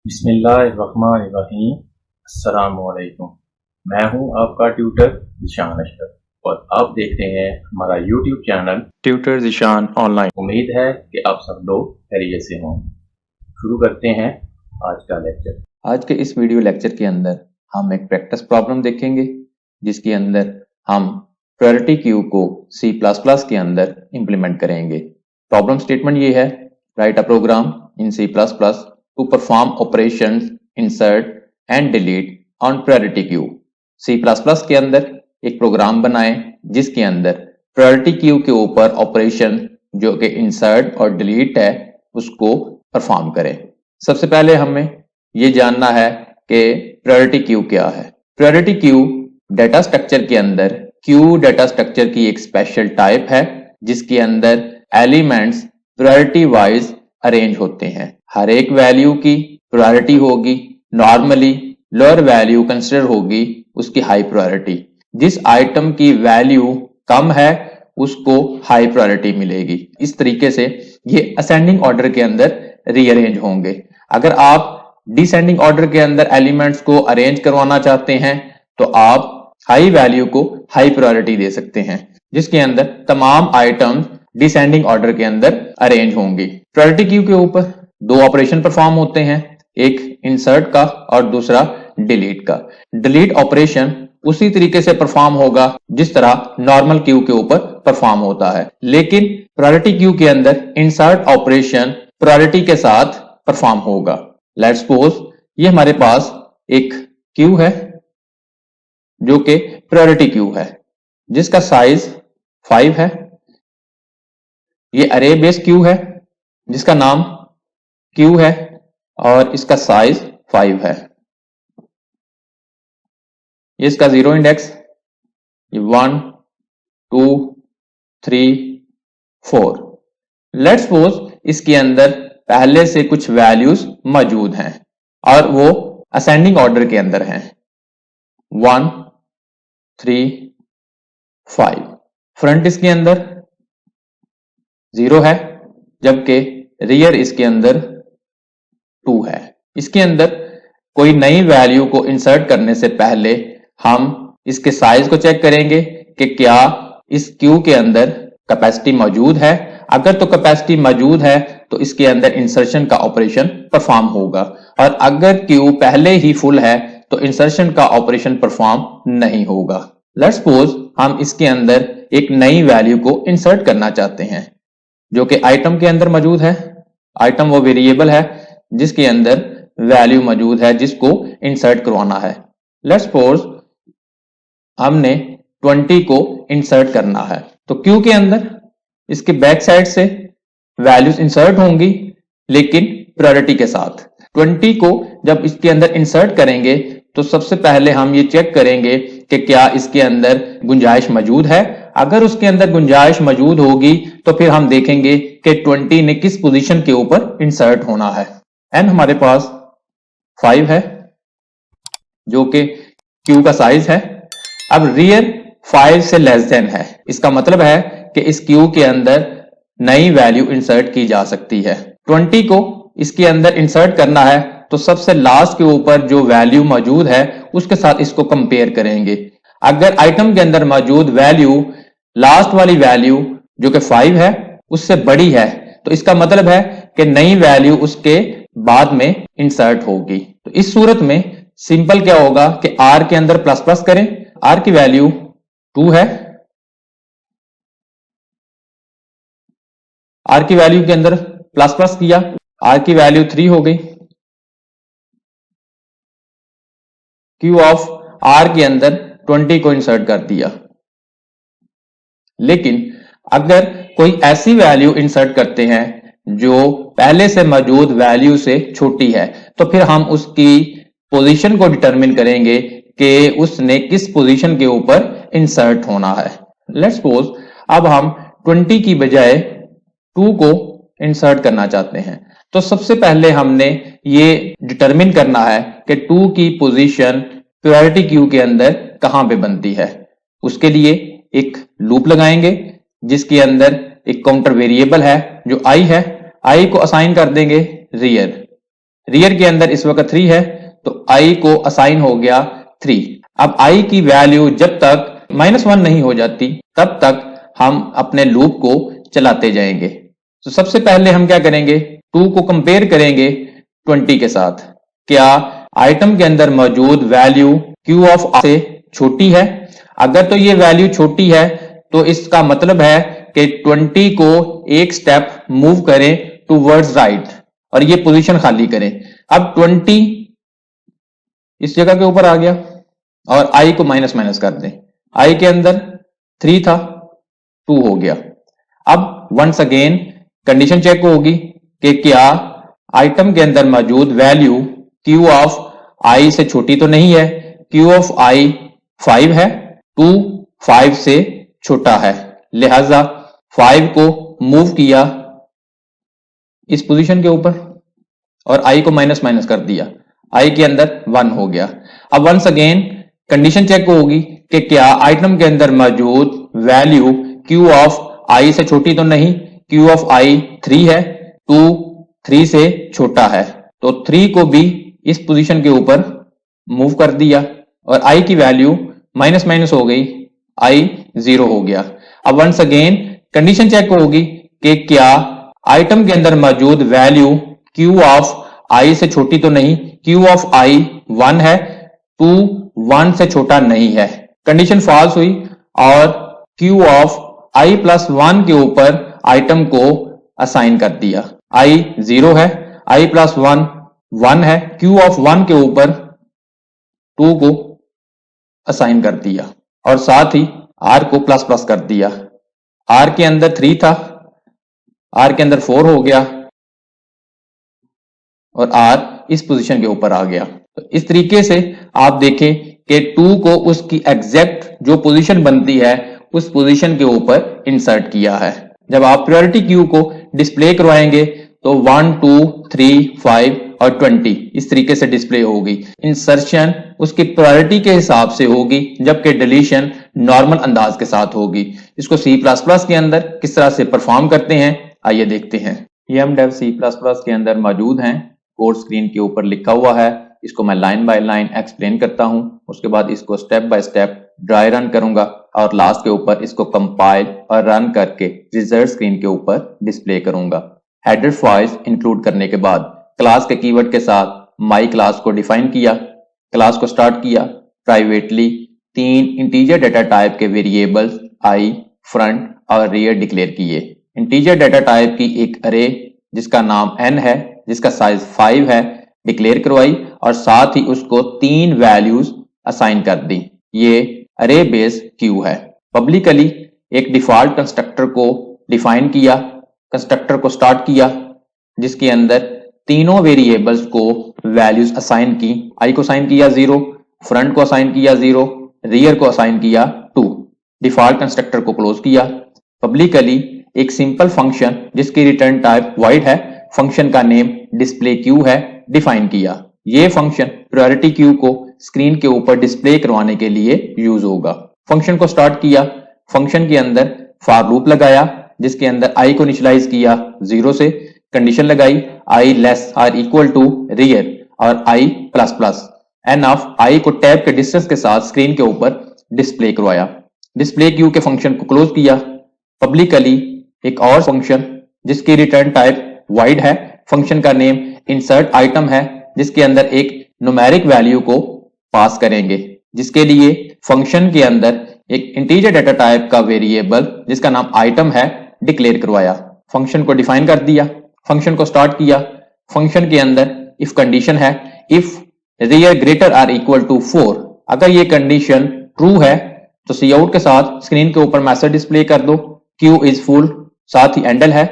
बिस्मिल्लाहिर्रहमानिर्रहीम। अस्सलामुअलैकुम। मैं हूं आपका ट्यूटर ज़ीशान अशरफ और आप देख रहे हैं हमारा YouTube channel tutor Zeeshan online. उम्मीद है कि आप सब लोग खैरियत से हों। शुरू करते हैं आज का लेक्चर। आज के इस वीडियो लेक्चर के अंदर हम एक प्रैक्टिस प्रॉब्लम देखेंगे जिसके अंदर हम प्रायोरिटी क्यू को C++ के अंदर इंप्लीमेंट करेंगे। प्रॉब्लम स्टेटमेंट ये है, write a program in C++ to perform operations insert and delete on priority queue. C++ के अंदर एक प्रोग्राम बनाएं जिसके अंदर प्रायोरिटी क्यू के ऊपर ऑपरेशन जो कि इंसर्ट और डिलीट है उसको परफॉर्म करें। सबसे पहले हमें ये जानना है कि प्रायोरिटी क्यू क्या है। प्रायोरिटी क्यू डेटा स्ट्रक्चर के अंदर क्यू डेटा स्ट्रक्चर की एक स्पेशल टाइप है जिसके अंदर एलिमेंट्स प्रायोरिटी वाइज अरेंज होते हैं। हर एक वैल्यू की प्रायोरिटी होगी। नॉर्मली लोअर वैल्यू कंसिडर होगी उसकी हाई प्रायोरिटी। जिस आइटम की वैल्यू कम है उसको हाई प्रायोरिटी मिलेगी। इस तरीके से ये असेंडिंग ऑर्डर के अंदर रीअरेंज होंगे। अगर आप डिसेंडिंग ऑर्डर के अंदर एलिमेंट्स को अरेंज करवाना चाहते हैं तो आप हाई वैल्यू को हाई प्रायोरिटी दे सकते हैं जिसके अंदर तमाम आइटम्स डिसेंडिंग ऑर्डर के अंदर अरेंज होंगी। प्रायोरिटी क्यू के ऊपर दो ऑपरेशन परफॉर्म होते हैं, एक इंसर्ट का और दूसरा डिलीट का। डिलीट ऑपरेशन उसी तरीके से परफॉर्म होगा जिस तरह नॉर्मल क्यू के ऊपर परफॉर्म होता है, लेकिन प्रायोरिटी क्यू के अंदर इंसर्ट ऑपरेशन प्रायोरिटी के साथ परफॉर्म होगा। लेट्स सपोज ये हमारे पास एक क्यू है जो कि प्रायोरिटी क्यू है जिसका साइज 5 है। ये अरे बेस क्यू है जिसका नाम क्यू है और इसका साइज 5 है। ये इसका 0 इंडेक्स, ये 1 2 3 4। लेट्स सपोज इसके अंदर पहले से कुछ वैल्यूज मौजूद हैं और वो असेंडिंग ऑर्डर के अंदर हैं 1 3 5। फ्रंट इसके अंदर 0 है जबकि रियर इसके अंदर 2 है। इसके अंदर कोई नई वैल्यू को इंसर्ट करने से पहले हम इसके साइज को चेक करेंगे कि क्या इस क्यू के अंदर कैपेसिटी मौजूद है। अगर तो कैपेसिटी मौजूद है तो इसके अंदर इंसर्शन का ऑपरेशन परफॉर्म होगा और अगर क्यू पहले ही फुल है तो इंसर्शन का ऑपरेशन परफॉर्म नहीं होगा। लेट्स सपोज हम इसके अंदर एक नई वैल्यू को इंसर्ट करना चाहते हैं जो कि आइटम के अंदर मौजूद है। आइटम वो वेरिएबल है जिसके अंदर वैल्यू मौजूद है जिसको इंसर्ट करवाना है। लेट्स सपोज हमने 20 को इंसर्ट करना है तो क्यू के अंदर इसके बैक साइड से वैल्यूज इंसर्ट होंगी लेकिन प्रायोरिटी के साथ। 20 को जब इसके अंदर इंसर्ट करेंगे तो सबसे पहले हम ये चेक करेंगे कि क्या इसके अंदर गुंजाइश मौजूद है। अगर उसके अंदर गुंजाइश मौजूद होगी तो फिर हम देखेंगे कि 20 ने किस पोजीशन के ऊपर इंसर्ट होना है। एन हमारे पास 5 है जो कि क्यू का साइज है। अब रियर 5 से लेस देन है, इसका मतलब है कि इस क्यू के अंदर नई वैल्यू इंसर्ट की जा सकती है। 20 को इसके अंदर इंसर्ट करना है तो सबसे लास्ट के ऊपर जो वैल्यू मौजूद है उसके साथ इसको कंपेयर करेंगे। अगर आइटम के अंदर मौजूद वैल्यू लास्ट वाली वैल्यू जो कि 5 है उससे बड़ी है तो इसका मतलब है कि नई वैल्यू उसके बाद में इंसर्ट होगी। तो इस सूरत में सिंपल क्या होगा कि आर के अंदर प्लस प्लस करें। आर की वैल्यू 2 है, आर की वैल्यू के अंदर प्लस प्लस किया, आर की वैल्यू 3 हो गई। क्यू ऑफ आर के अंदर 20 को इंसर्ट कर दिया। लेकिन अगर कोई ऐसी वैल्यू इंसर्ट करते हैं जो पहले से मौजूद वैल्यू से छोटी है तो फिर हम उसकी पोजीशन को डिटरमिन करेंगे कि उसने किस पोजीशन के ऊपर इंसर्ट होना है। लेट्स सपोज अब हम 20 की बजाय 2 को इंसर्ट करना चाहते हैं तो सबसे पहले हमने ये डिटरमिन करना है कि 2 की पोजीशन प्रायोरिटी क्यू के अंदर कहां पे बनती है। उसके लिए एक लूप लगाएंगे जिसके अंदर एक काउंटर वेरिएबल है जो आई है। आई को असाइन कर देंगे रियर रियर के अंदर इस वक्त 3 है, तो i को असाइन हो गया 3। अब i की वैल्यू जब तक -1 नहीं हो जाती तब तक हम अपने लूप को चलाते जाएंगे। तो सबसे पहले हम क्या करेंगे, 2 को कंपेयर करेंगे 20 के साथ। क्या आइटम के अंदर मौजूद वैल्यू Q ऑफ I से छोटी है? अगर तो ये वैल्यू छोटी है तो इसका मतलब है कि 20 को एक स्टेप मूव करें टूवर्ड्स राइट और ये पोजीशन खाली करें। अब 20 इस जगह के ऊपर आ गया और i को माइनस माइनस कर दें। i के अंदर 3 था, 2 हो गया। अब वंस अगेन कंडीशन चेक होगी कि क्या आइटम के अंदर मौजूद वैल्यू Q ऑफ I से छोटी तो नहीं है। Q ऑफ I 5 है, 2 5 से छोटा है, लिहाजा 5 को मूव किया इस पोजीशन के ऊपर और i को माइनस माइनस कर दिया, i के अंदर 1 हो गया। अब वंस अगेन कंडीशन चेक होगी कि क्या आइटम के अंदर मौजूद वैल्यू Q ऑफ I से छोटी तो नहीं। Q ऑफ I 3 है, 2 3 से छोटा है, तो 3 को भी इस पोजीशन के ऊपर मूव कर दिया और i की वैल्यू माइनस माइनस हो गई, i 0 हो गया। अब वंस अगेन कंडीशन चेक होगी कि क्या आइटम के अंदर मौजूद वैल्यू Q ऑफ I से छोटी तो नहीं। Q ऑफ I 1 है, 2 1 से छोटा नहीं है। कंडीशन फॉल्स हुई और Q ऑफ I प्लस 1 के ऊपर आइटम को असाइन कर दिया। I 0 है, I प्लस 1 1 है, Q ऑफ 1 के ऊपर 2 को असाइन कर दिया और साथ ही R को प्लस प्लस कर दिया। R के अंदर 3 था, R के अंदर 4 हो गया और R इस पोजीशन के ऊपर आ गया। तो इस तरीके से आप देखें कि 2 को उसकी एग्जैक्ट जो पोजीशन बनती है उस पोजीशन के ऊपर इंसर्ट किया है। जब आप प्रायोरिटी क्यू को डिस्प्ले करवाएंगे तो 1 2 3 5 और 20 इस तरीके से डिस्प्ले होगी। इंसर्शन उसकी प्रायोरिटी के हिसाब से होगी, जबकि डिलीशन नॉर्मल अंदाज के साथ होगी। इसको C++ के अंदर किस तरह से परफॉर्म करते हैं आइए देखते हैं। ये हम डेव C++ के अंदर मौजूद हैं, कोड स्क्रीन के ऊपर लिखा हुआ है। इसको मैं लाइन बाय लाइन एक्सप्लेन करता हूं, उसके बाद इसको step by step dry run करूंगा और लास्ट के ऊपर इसको कंपाइल और रन करके रिजल्ट स्क्रीन के ऊपर डिस्प्ले करूंगा। हेडर फाइल्स इंक्लूड करने के बाद क्लास के कीवर्ड के साथ माई क्लास को डिफाइन किया, क्लास को स्टार्ट किया, प्राइवेटली 3 इंटीजर डाटा टाइप के वेरिएबल्स आई, फ्रंट और रियर डिक्लेयर किए। इंटीजर डाटा टाइप की एक अरे जिसका नाम n है, जिसका साइज 5 है, डिक्लेयर करवाई और साथ ही उसको 3 वैल्यूज असाइन कर दी। ये अरे बेस क्यू है। पब्लिकली एक डिफॉल्ट कंस्ट्रक्टर को डिफाइन किया, कंस्ट्रक्टर को स्टार्ट किया जिसके अंदर तीनों वेरिएबल्स को वैल्यूज असाइन की। आई को असाइन किया 0, फ्रंट को असाइन किया 0, रियर को असाइन किया 2। डिफॉल्ट कंस्ट्रक्टर को क्लोज किया। पब्लिकली एक सिंपल फंक्शन जिसकी रिटर्न टाइप वॉइड है, फंक्शन का नेम डिस्प्ले क्यू है, डिफाइन किया। ये फंक्शन प्रायोरिटी क्यू को स्क्रीन के ऊपर डिस्प्ले करवाने के लिए यूज होगा। फंक्शन को स्टार्ट किया, फंक्शन के अंदर फॉर लूप लगाया जिसके अंदर i को इनिशियलाइज किया 0 से, कंडीशन लगाई i less or equal to rear और i plus plus, n of i को टैब के डिस्टेंस के साथ स्क्रीन के ऊपर डिस्प्ले करवाया। डिस्प्ले क्यू के फंक्शन को क्लोज किया। पब्लिकली एक और फंक्शन जिसकी रिटर्न टाइप वॉइड है, फंक्शन का नेम इंसर्ट आइटम है, जिसके अंदर एक न्यूमेरिक वैल्यू को पास करेंगे, जिसके लिए फंक्शन के अंदर एक इंटीजर डाटा टाइप का वेरिएबल जिसका नाम आइटम है डिक्लेयर करवाया। फंक्शन को डिफाइन कर दिया, फंक्शन को स्टार्ट किया। फंक्शन के अंदर इफ कंडीशन है, if rear greater or equal to 4, अगर ये कंडीशन ट्रू है तो सी आउट के साथ स्क्रीन के ऊपर मैसेज डिस्प्ले कर दो क्यू इज फुल, साथ ही एंडल है।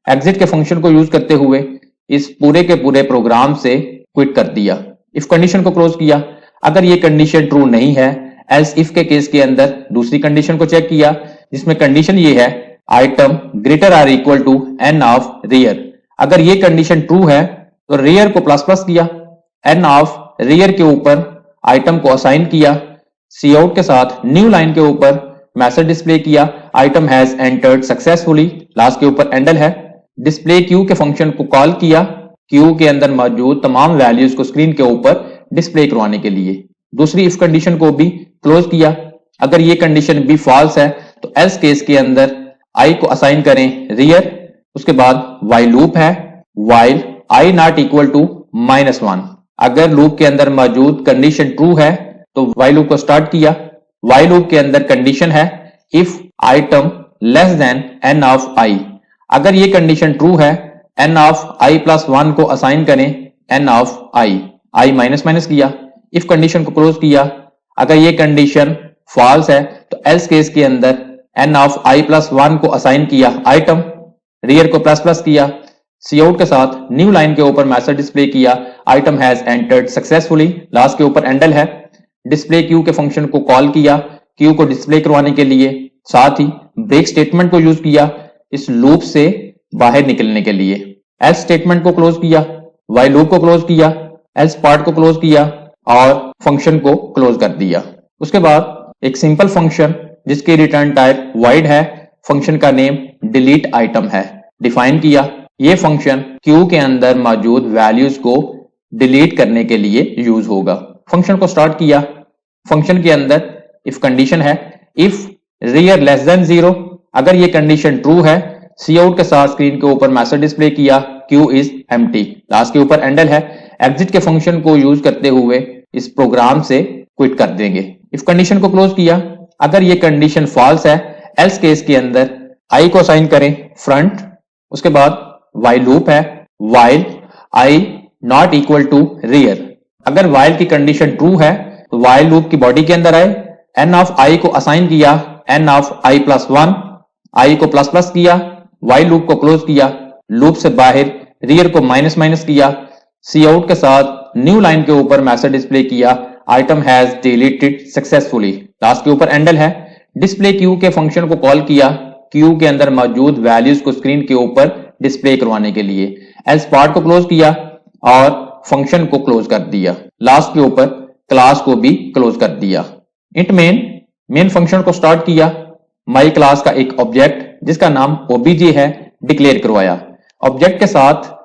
एग्जिट के फंक्शन को यूज करते हुए इस पूरे के पूरे प्रोग्राम से क्विट कर दिया। इफ कंडीशन को क्लोज किया। अगर ये कंडीशन ट्रू नहीं है, एल्स इफ के केस के अंदर दूसरी कंडीशन को चेक किया जिसमें कंडीशन ये है item greater or equal to n of rear. अगर ये कंडीशन ट्रू है तो रियर को प्लस प्लस किया, एन ऑफ रियर के ऊपर आइटम को असाइन किया, सी आउट के साथ न्यू लाइन के ऊपर मैसेज डिस्प्ले किया item has entered successfully, last के ऊपर एंडल है। डिस्प्ले क्यू के फंक्शन को कॉल किया क्यू के अंदर मौजूद तमाम वैल्यूज को स्क्रीन के ऊपर डिस्प्ले करवाने के लिए। दूसरी इफ कंडीशन को भी क्लोज किया। अगर ये कंडीशन भी फॉल्स है तो एल्स केस के अंदर आई को असाइन करें रियर। उसके बाद वाइल लूप है, while i not equal to -1। अगर लूप के अंदर मौजूद कंडीशन ट्रू है तो वाइल लूप को स्टार्ट किया। वाइल लूप के अंदर कंडीशन है if item less then n of i। अगर ये कंडीशन ट्रू है n ऑफ i प्लस 1 को असाइन करें n of i minus minus किया। इफ कंडीशन को क्लोज किया। अगर ये कंडीशन फॉल्स है तो एल्स केस के अंदर n ऑफ i प्लस 1 को असाइन किया आइटम, रियर को प्लस प्लस किया, सी आउट के साथ न्यू लाइन के ऊपर मैसेज डिस्प्ले किया item has entered successfully. Last के ऊपर एंडल है। डिस्प्ले क्यू के फंक्शन को कॉल किया क्यू को डिस्प्ले करवाने के लिए। साथ ही ब्रेक स्टेटमेंट को यूज किया इस लूप से बाहर निकलने के लिए। एल्स स्टेटमेंट को क्लोज किया, वाइल लूप को क्लोज किया, एल्स पार्ट को क्लोज किया और फंक्शन को क्लोज कर दिया। उसके बाद एक सिंपल फंक्शन जिसकी रिटर्न टाइप वॉइड है, फंक्शन का नेम डिलीट आइटम है, डिफाइन किया। ये फंक्शन क्यू के अंदर मौजूद वैल्यूज को डिलीट करने के लिए यूज होगा। फंक्शन को स्टार्ट किया। फंक्शन के अंदर इफ कंडीशन है इफ रियर लेस देन 0। अगर ये कंडीशन ट्रू है सी आउट के साथ स्क्रीन के ऊपर मैसेज डिस्प्ले किया क्यू इज एम्प्टी। लास्ट के ऊपर एंडल है। एग्जिट के फंक्शन को यूज करते हुए इस प्रोग्राम से क्विट कर देंगे। इफ कंडीशन को क्लोज किया। अगर ये कंडीशन फॉल्स है एल्स केस के अंदर आई को असाइन करें फ्रंट। उसके बाद वाइल लूप है, while i not equal to rear. अगर वाइल की कंडीशन ट्रू है तो वाइल लूप की बॉडी के अंदर आए, एन ऑफ आई को असाइन किया एन ऑफ आई प्लस 1, आई को प्लस प्लस किया, वाइल लूप को क्लोज किया, लूप से बाहर रियर को माइनस माइनस किया, सी आउट के साथ न्यू लाइन के ऊपर मैसेज डिस्प्ले किया item has deleted successfully. Last के ऊपर एंडल है। डिस्प्ले क्यू के फंक्शन को कॉल किया क्यू के अंदर मौजूद वैल्यूज को स्क्रीन के ऊपर डिस्प्ले करवाने के लिए। एल्स पार्ट को क्लोज किया और फंक्शन को क्लोज कर दिया। लास्ट के ऊपर क्लास को भी क्लोज कर दिया। इंट मेन फंक्शन को स्टार्ट किया। माई क्लास का एक ऑब्जेक्ट जिसका नाम ओबीजे है डिक्लेयर करवाया। ऑब्जेक्ट के साथ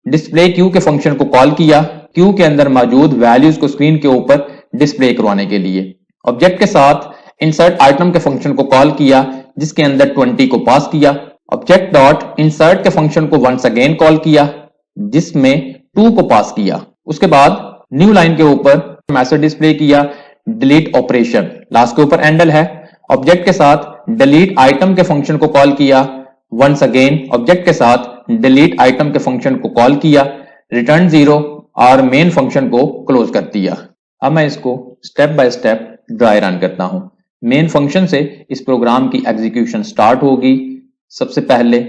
डिस्प्ले क्यू के फंक्शन को कॉल किया क्यू के अंदर मौजूद वैल्यूज को स्क्रीन के ऊपर डिस्प्ले करवाने के लिए। ऑब्जेक्ट के साथ इंसर्ट आइटम के फंक्शन को कॉल किया जिसके अंदर 20 को पास किया। ऑब्जेक्ट डॉट इंसर्ट के फंक्शन को वंस अगेन कॉल किया जिसमें 2 को पास किया। उसके बाद न्यू लाइन के ऊपर मैसेज डिस्प्ले किया डिलीट ऑपरेशन। लास्ट के ऊपर एंडल है। ऑब्जेक्ट के साथ डिलीट आइटम के फंक्शन को कॉल किया वंस अगेन। ऑब्जेक्ट के साथ डिलीट आइटम के फंक्शन को कॉल किया रिटर्न 0 और मेन फंक्शन को क्लोज कर दिया। अब मैं इसको step by step dry run करता हूं। मेन फंक्शन से इस प्रोग्राम की एग्जीक्यूशन स्टार्ट होगी। सबसे पहले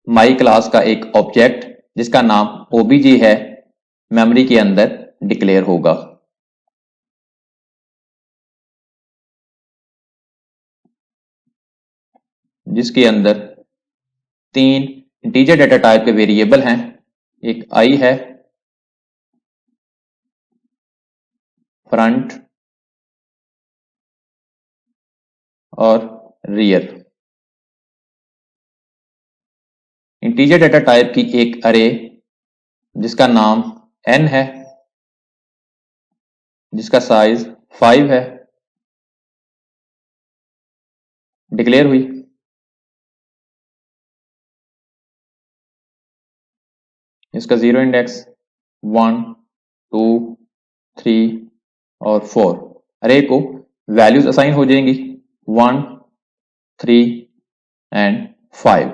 माई क्लास का एक ऑब्जेक्ट जिसका नाम ओबीजे है मेमोरी के अंदर डिक्लेयर होगा। जिसके अंदर 3 इंटीजर डेटा टाइप के वेरिएबल हैं। एक आई है, फ्रंट और रियर। इंटीजर डेटा टाइप की एक अरे जिसका नाम n है, जिसका साइज 5 है, डिक्लेयर हुई। इसका 0 इंडेक्स 1, 2, 3 और 4 अरे को वैल्यूज असाइन हो जाएंगी 1, 3 एंड 5।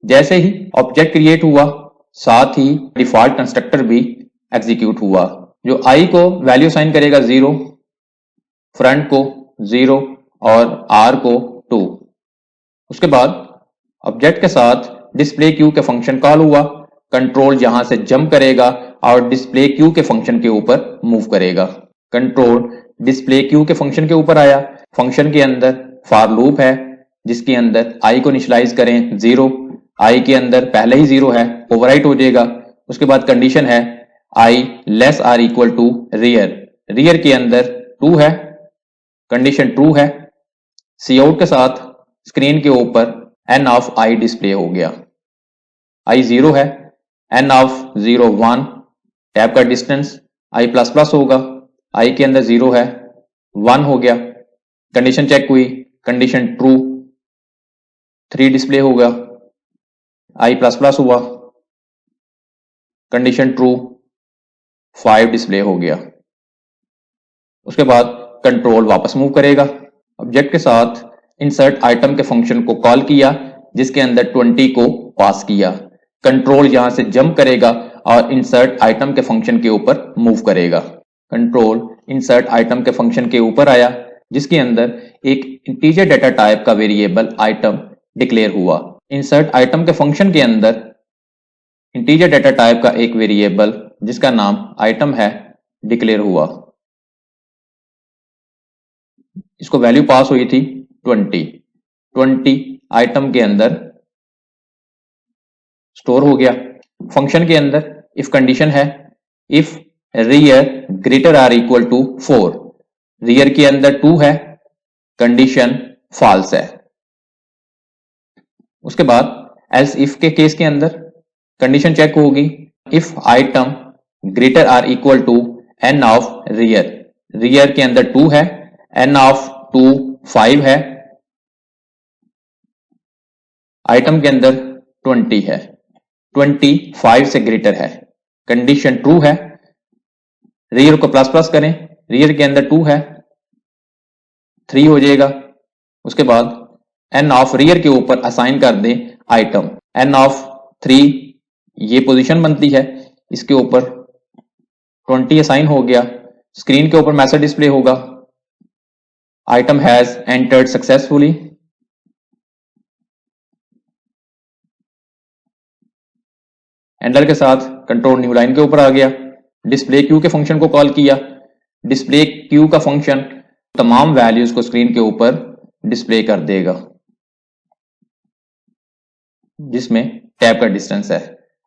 जैसे ही ऑब्जेक्ट क्रिएट हुआ साथ ही डिफॉल्ट कंस्ट्रक्टर भी एग्जीक्यूट हुआ जो आई को वैल्यू असाइन करेगा 0, फ्रंट को 0 और आर को 2। उसके बाद ऑब्जेक्ट के साथ डिस्प्ले क्यू के फंक्शन कॉल हुआ। कंट्रोल यहां से जंप करेगा और डिस्प्ले क्यू के फंक्शन के ऊपर मूव करेगा। कंट्रोल डिस्प्ले क्यू के फंक्शन के ऊपर आया। फंक्शन के अंदर फॉर लूप है जिसके अंदर आई को इनिशियलाइज करें 0, आई के अंदर पहले ही 0 है, ओवरराइट हो जाएगा। उसके बाद कंडीशन है i less or equal to rear, rear के अंदर 2 है, कंडीशन ट्रू है। सी आउट के साथ स्क्रीन के ऊपर एन ऑफ आई डिस्प्ले हो गया। आई 0 है, एन ऑफ 0 1, टैब का डिस्टेंस आई प्लस प्लस होगा, आई के अंदर 0 है, 1 हो गया, कंडीशन चेक हुई, कंडीशन ट्रू, 3 डिस्प्ले होगा, आई प्लस प्लस हुआ, कंडीशन ट्रू, 5 डिस्प्ले हो गया। उसके बाद कंट्रोल वापस मूव करेगा, ऑब्जेक्ट के साथ इंसर्ट आइटम के फंक्शन को कॉल किया जिसके अंदर 20 को पास किया। कंट्रोल यहां से जंप करेगा और इंसर्ट आइटम के फंक्शन के ऊपर मूव करेगा। कंट्रोल इंसर्ट आइटम के फंक्शन के ऊपर आया जिसके अंदर एक इंटीजर डेटा टाइप का वेरिएबल आइटम डिक्लेयर हुआ। इंसर्ट आइटम के फंक्शन के अंदर इंटीजर डेटा टाइप का एक वेरिएबल जिसका नाम आइटम है डिक्लेयर हुआ। इसको वैल्यू पास हुई थी 20 आइटम के अंदर स्टोर हो गया। फंक्शन के अंदर इफ कंडीशन है, if rear greater or equal to 4, rear के अंदर 2 है, कंडीशन फॉल्स है। उसके बाद एल्स इफ के केस के अंदर कंडीशन चेक होगी, if item greater or equal to n of rear, rear के अंदर 2 है, एन ऑफ 2 5 है, आइटम के अंदर 20 है, 20 5 से ग्रेटर है, कंडीशन ट्रू है। रियर को प्लस प्लस करें, रियर के अंदर 2 है, 3 हो जाएगा। उसके बाद एन ऑफ रियर के ऊपर असाइन कर दें आइटम, एन ऑफ 3 ये पोजीशन बनती है, इसके ऊपर 20 असाइन हो गया। स्क्रीन के ऊपर मैसेज डिस्प्ले होगा, item has entered successfully. Enter के साथ कंट्रोल न्यू लाइन के ऊपर आ गया। डिस्प्ले क्यू के फंक्शन को कॉल किया, डिस्प्ले क्यू का फंक्शन तमाम वैल्यूज को स्क्रीन के ऊपर डिस्प्ले कर देगा जिसमें टैब का डिस्टेंस है,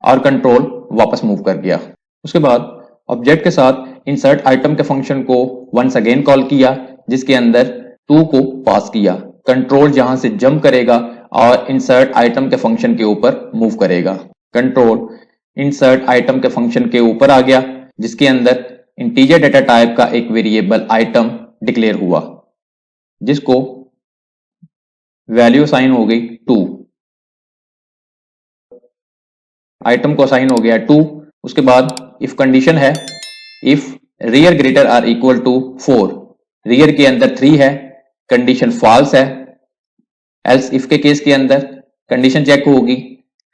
और कंट्रोल वापस मूव कर गया। उसके बाद ऑब्जेक्ट के साथ इंसर्ट आइटम के फंक्शन को वंस अगेन कॉल किया जिसके अंदर 2 को पास किया। कंट्रोल यहां से जंप करेगा और इंसर्ट आइटम के फंक्शन के ऊपर मूव करेगा। कंट्रोल इंसर्ट आइटम के फंक्शन के ऊपर आ गया जिसके अंदर इंटीजर डेटा टाइप का एक वेरिएबल आइटम डिक्लेयर हुआ जिसको वैल्यू असाइन हो गई 2, आइटम को असाइन हो गया 2। उसके बाद इफ कंडीशन है, if rear greater or equal to 4, rear के अंदर 3 है, कंडीशन फॉल्स है। एल्स इफ के केस के अंदर कंडीशन चेक होगी,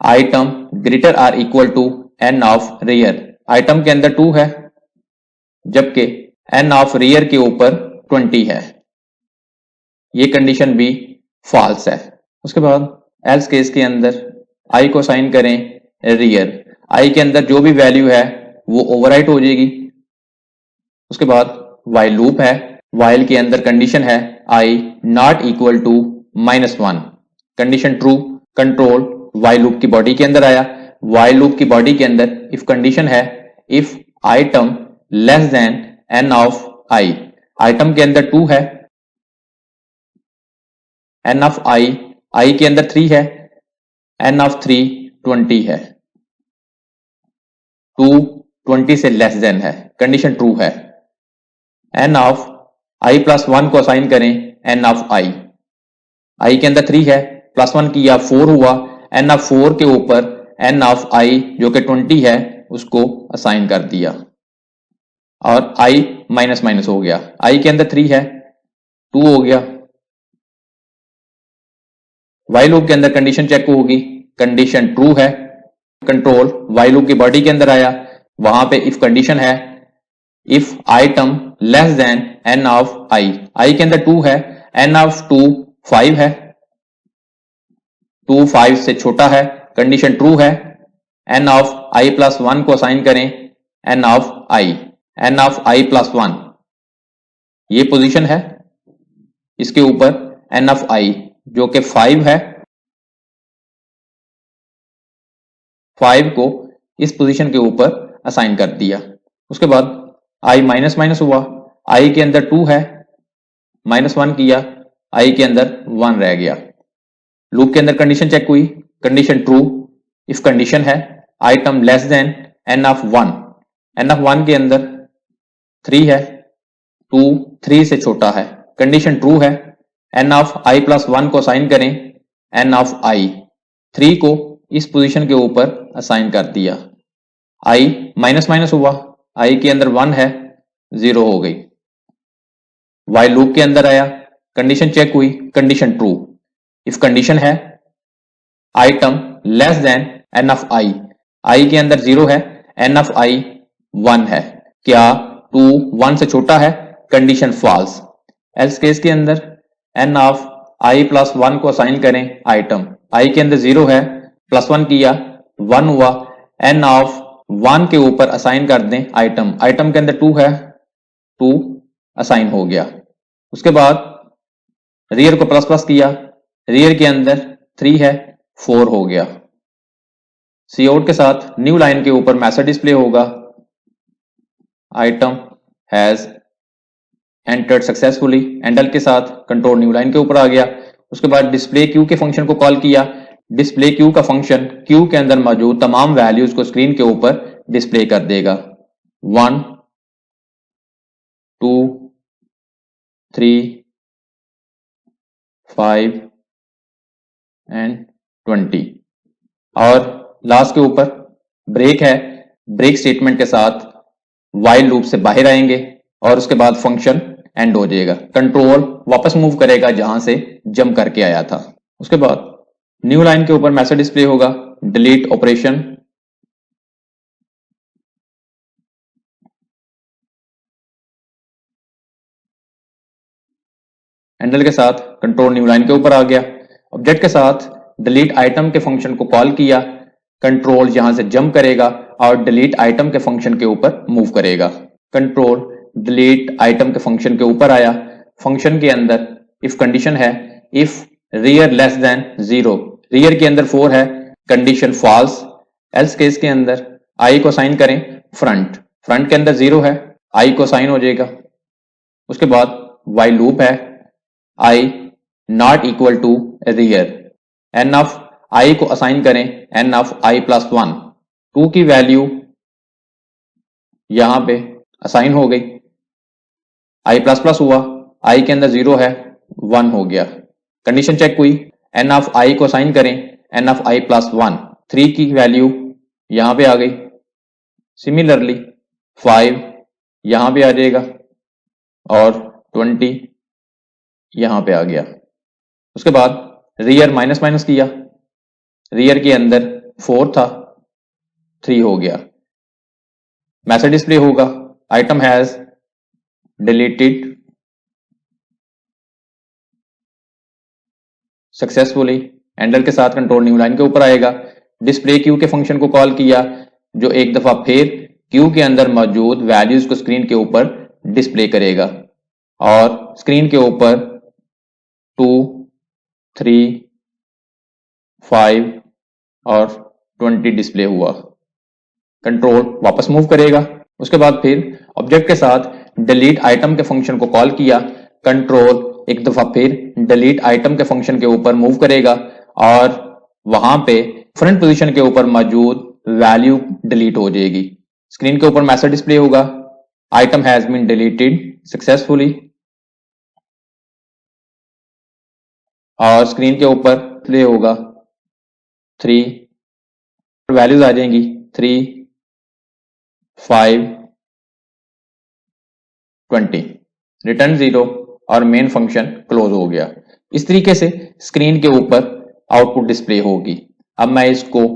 item greater or equal to n of rear, item के अंदर 2 है जबकि एन ऑफ रियर के ऊपर 20 है, ये कंडीशन भी फॉल्स है। उसके बाद एल्स केस के अंदर आई को असाइन करें रियर, आई के अंदर जो भी वैल्यू है वो ओवरराइट हो जाएगी। उसके बाद वाइल लूप है, वाइल के अंदर कंडीशन है i not equal to -1, condition true. Control while loop की बॉडी के अंदर आया, वाइल लूप की बॉडी के अंदर इफ कंडीशन है, if item less than n of i, item के अंदर 2 है, एन ऑफ आई के अंदर 3 है, एन ऑफ 3 20 है, 2 20 से लेस देन है, कंडीशन ट्रू है। एन ऑफ आई प्लस 1 को असाइन करें एन ऑफ आई के अंदर 3 है, प्लस 1 किया 4 हुआ, एन ऑफ 4 के ऊपर एन ऑफ आई जो कि 20 है उसको असाइन कर दिया और आई माइनस माइनस हो गया, आई के अंदर 3 है, 2 हो गया। वाइल लूप के अंदर कंडीशन चेक होगी, कंडीशन ट्रू है। कंट्रोल वाइल लूप की बॉडी के अंदर आया, वहां पे इफ कंडीशन है, if item less than n of i के अंदर 2 है, एन ऑफ 2 5 है, 2 5 से छोटा है, कंडीशन ट्रू है। एन ऑफ आई प्लस 1 को असाइन करें एन ऑफ आई प्लस 1, ये पोजीशन है, इसके ऊपर एन ऑफ आई जो कि 5 है, 5 को इस पोजीशन के ऊपर असाइन कर दिया। उसके बाद आई माइनस माइनस हुआ, आई के अंदर 2 है, -1 किया, आई के अंदर 1 रह गया। लूप के अंदर कंडीशन चेक हुई, कंडीशन ट्रू। इफ कंडीशन है item less than n of 1, n of 1 के अंदर 3 है, 2 3 से छोटा है, कंडीशन ट्रू है। एन ऑफ आई प्लस 1 को असाइन करें, एन ऑफ आई 3 को इस पोजीशन के ऊपर असाइन कर दिया, आई माइनस माइनस हुआ, आई के अंदर 1 है, 0 हो गई। वाइल लूप के अंदर आया, कंडीशन चेक हुई, कंडीशन ट्रू। इफ कंडीशन है item less than n of i के अंदर 0 है, एन ऑफ आई 1 है, क्या 2 1 से छोटा है, कंडीशन फॉल्स। एल्स केस के अंदर एन ऑफ आई प्लस 1 को असाइन करें आइटम, आई के अंदर 0 है, प्लस 1 किया 1 हुआ, एन ऑफ 1 के ऊपर असाइन कर दें आइटम, आइटम के अंदर 2 है, 2 असाइन हो गया। उसके बाद रियर को प्लस प्लस किया, रियर के अंदर 3 है, 4 हो गया। सी आउट के साथ न्यू लाइन के ऊपर मैसेज डिस्प्ले होगा, item has entered successfully, endl के साथ कंट्रोल न्यू लाइन के ऊपर आ गया। उसके बाद डिस्प्ले क्यू के फंक्शन को कॉल किया, डिस्प्ले क्यू का फंक्शन क्यू के अंदर मौजूद तमाम वैल्यूज को स्क्रीन के ऊपर डिस्प्ले कर देगा, 1 2 3 5 एंड 20। और लास्ट के ऊपर ब्रेक है, ब्रेक स्टेटमेंट के साथ वाइल लूप से बाहर आएंगे और उसके बाद फंक्शन एंड हो जाएगा, कंट्रोल वापस मूव करेगा जहां से जंप करके आया था। उसके बाद न्यू लाइन के ऊपर मैसेज डिस्प्ले होगा, डिलीट ऑपरेशन, हैंडल के साथ कंट्रोल न्यू लाइन के ऊपर आ गया। ऑब्जेक्ट के साथ डिलीट आइटम के फंक्शन को कॉल किया, कंट्रोल यहां से जंप करेगा और डिलीट आइटम के फंक्शन के ऊपर मूव करेगा। कंट्रोल डिलीट आइटम के फंक्शन के ऊपर आया, फंक्शन के अंदर इफ कंडीशन है, if rear less than 0, rear के अंदर 4 है, कंडीशन फॉल्स। एल्स केस के अंदर आई को साइन करें फ्रंट, फ्रंट के अंदर 0 है, आई को साइन हो जाएगा। उसके बाद वाइल लूप है, i not equal to rear, n of i को असाइन करें एन ऑफ आई प्लस 1, 2 की वैल्यू यहां पे असाइन हो गई, आई प्लस प्लस हुआ, आई के अंदर 0 है, 1 हो गया। कंडीशन चेक हुई, एन ऑफ आई को असाइन करें एन ऑफ आई प्लस 1, 3 की वैल्यू यहां पे आ गई। सिमिलरली 5 यहां पे आ जाएगा और 20 यहां पे आ गया। उसके बाद रियर माइनस माइनस किया, रियर के अंदर 4 था, 3 हो गया। मैसेज डिस्प्ले होगा, item has deleted successfully, handle के साथ कंट्रोल न्यू लाइन के ऊपर आएगा। डिस्प्ले क्यू के फंक्शन को कॉल किया, जो एक दफा फिर क्यू के अंदर मौजूद वैल्यूज को स्क्रीन के ऊपर डिस्प्ले करेगा और स्क्रीन के ऊपर 2 3 5 और 20 डिस्प्ले हुआ। कंट्रोल वापस मूव करेगा। उसके बाद फिर ऑब्जेक्ट के साथ डिलीट आइटम के फंक्शन को कॉल किया, कंट्रोल एक दफा फिर डिलीट आइटम के फंक्शन के ऊपर मूव करेगा और वहां पे फ्रंट पोजीशन के ऊपर मौजूद वैल्यू डिलीट हो जाएगी। स्क्रीन के ऊपर मैसेज डिस्प्ले होगा, item has been deleted successfully, और स्क्रीन के ऊपर प्ले होगा 3, वैल्यूज आ जाएंगी 3 5 20, रिटर्न 0 और मेन फंक्शन क्लोज हो गया। इस तरीके से स्क्रीन के ऊपर आउटपुट डिस्प्ले होगी। अब मैं इसको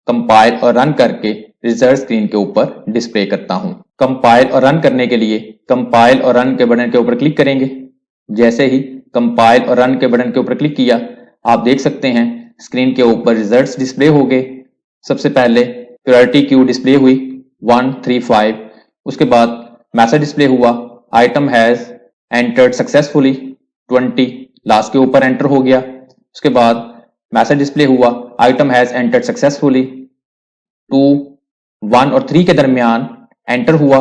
कंपाइल और रन करके रिजल्ट स्क्रीन के ऊपर डिस्प्ले करता हूं। कंपाइल और रन करने के लिए कंपाइल और रन के बटन के ऊपर क्लिक करेंगे। जैसे ही कंपाइल और रन के बटन के ऊपर क्लिक किया, आप देख सकते हैं स्क्रीन के ऊपर रिजल्ट्स डिस्प्ले हो गए। सबसे पहले प्रायोरिटी क्यू डिस्प्ले हुई 1 3 5, उसके बाद मैसेज डिस्प्ले हुआ, item has entered successfully 20, last के ऊपर एंटर हो गया। उसके बाद मैसेज डिस्प्ले हुआ, आइटम हैज एंटर्ड सक्सेसफुली 2 1 और 3 के दरमियान एंटर हुआ।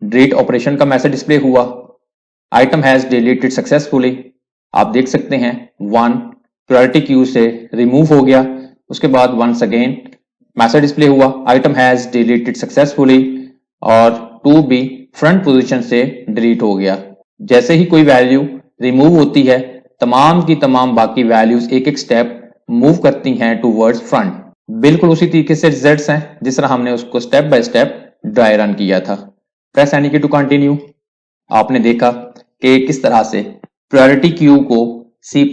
डिलीट ऑपरेशन का मैसेज डिस्प्ले हुआ, आइटम हैज डिलीटेड सक्सेसफुली। आप देख सकते हैं 1 प्रायोरिटी क्यू से रिमूव हो गया। उसके बाद वंस अगेन मैसेज डिस्प्ले हुआ, आइटम हैज डिलीटेड सक्सेसफुली, और 2 भी फ्रंट पोजीशन से डिलीट हो गया। जैसे ही कोई वैल्यू रिमूव होती है, तमाम की तमाम बाकी वैल्यूज एक एक स्टेप मूव करती हैं टूवर्ड्स फ्रंट। बिल्कुल उसी तरीके से रिजल्ट्स हैं जिस तरह हमने उसको step by step dry run किया था। प्रेस एनी की टू कंटिन्यू। आपने देखा कि किस तरह से प्रायोरिटी क्यू को C++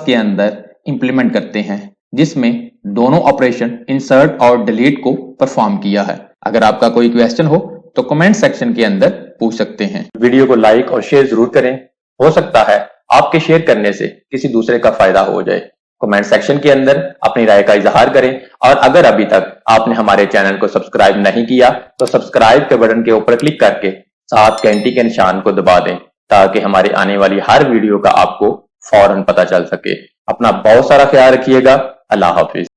के अंदर इंप्लीमेंट करते हैं, जिसमें दोनों ऑपरेशन इंसर्ट और डिलीट को परफॉर्म किया है। अगर आपका कोई क्वेश्चन हो तो कमेंट सेक्शन के अंदर पूछ सकते हैं। वीडियो को लाइक और शेयर जरूर करें, हो सकता है आपके शेयर करने से किसी दूसरे का फायदा हो जाए। कमेंट सेक्शन के अंदर अपनी राय का इजहार करें और अगर अभी तक आपने हमारे चैनल को सब्सक्राइब नहीं किया तो सब्सक्राइब के बटन के ऊपर क्लिक करके साथ घंटी के निशान को दबा दें ताकि हमारी आने वाली हर वीडियो का आपको फौरन पता चल सके। अपना बहुत सारा ख्याल रखिएगा। अल्लाह हाफिज।